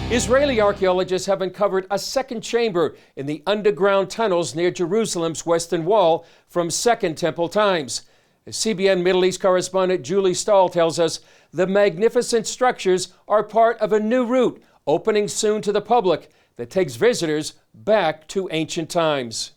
Israeli archaeologists have uncovered a second chamber in the underground tunnels near Jerusalem's Western Wall from Second Temple times. CBN Middle East correspondent Julie Stahl tells us the magnificent structures are part of a new route opening soon to the public that takes visitors back to ancient times.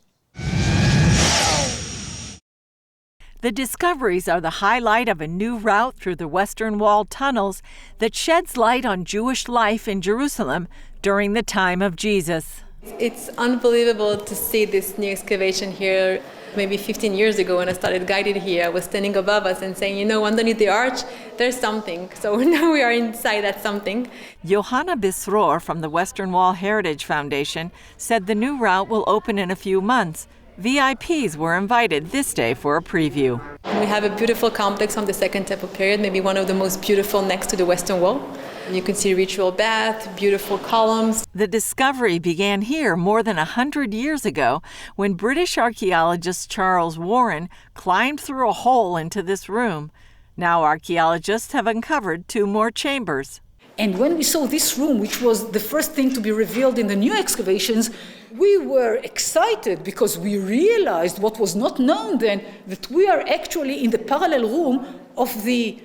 The discoveries are the highlight of a new route through the Western Wall tunnels that sheds light on Jewish life in Jerusalem during the time of Jesus. It's unbelievable to see this new excavation here. Maybe 15 years ago when I started guiding here, I was standing above us and saying, you know, underneath the arch, there's something. So now we are inside that something. Yohanna Bisraor from the Western Wall Heritage Foundation said the new route will open in a few months. VIPs were invited this day for a preview. We have a beautiful complex from the Second Temple period, maybe one of the most beautiful next to the Western Wall. You can see ritual bath, beautiful columns. The discovery began here more than 100 years ago when British archaeologist Charles Warren climbed through a hole into this room. Now archaeologists have uncovered 2 more chambers. And when we saw this room, which was the first thing to be revealed in the new excavations, we were excited because we realized what was not known then, that we are actually in the parallel room of the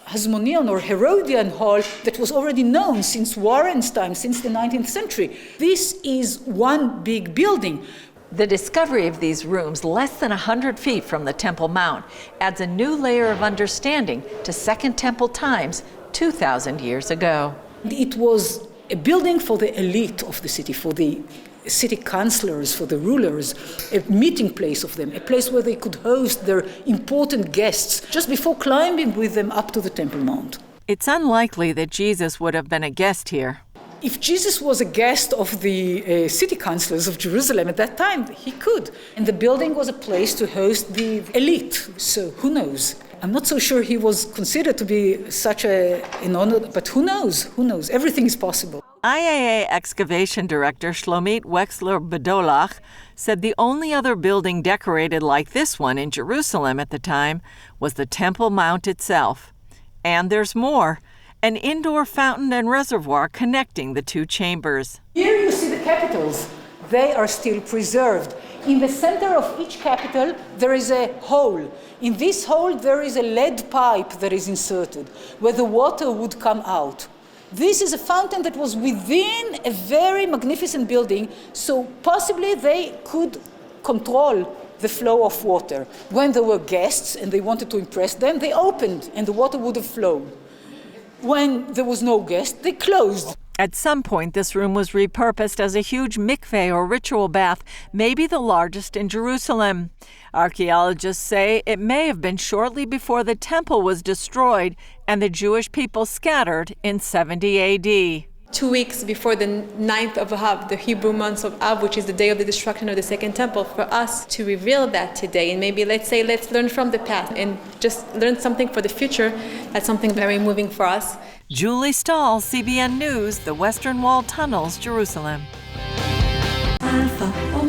Hasmonean or Herodian hall that was already known since Warren's time, since the 19th century. This is one big building. The discovery of these rooms less than 100 feet from the Temple Mount adds a new layer of understanding to Second Temple times 2,000 years ago. It was a building for the elite of the city, for the city councillors, for the rulers, a meeting place of them, a place where they could host their important guests just before climbing with them up to the Temple Mount. It's unlikely that Jesus would have been a guest here. If Jesus was a guest of the city councillors of Jerusalem at that time, he could. And the building was a place to host the elite, so who knows? I'm not so sure he was considered to be such an honor, but who knows? Who knows? Everything is possible. IAA Excavation Director Shlomit Wexler-Bedolach said the only other building decorated like this one in Jerusalem at the time was the Temple Mount itself. And there's more, an indoor fountain and reservoir connecting the 2 chambers. Here you see the capitals. They are still preserved. In the center of each capital, there is a hole. In this hole, there is a lead pipe that is inserted, where the water would come out. This is a fountain that was within a very magnificent building, so possibly they could control the flow of water. When there were guests and they wanted to impress them, they opened and the water would have flowed. When there was no guest, they closed. At some point, this room was repurposed as a huge mikveh or ritual bath, maybe the largest in Jerusalem. Archaeologists say it may have been shortly before the temple was destroyed and the Jewish people scattered in 70 A.D. 2 weeks before the 9th of Av, the Hebrew month of Av, which is the day of the destruction of the Second Temple, for us to reveal that today. And maybe let's learn from the past and just learn something for the future. That's something very moving for us. Julie Stahl, CBN News, the Western Wall Tunnels, Jerusalem. Alpha.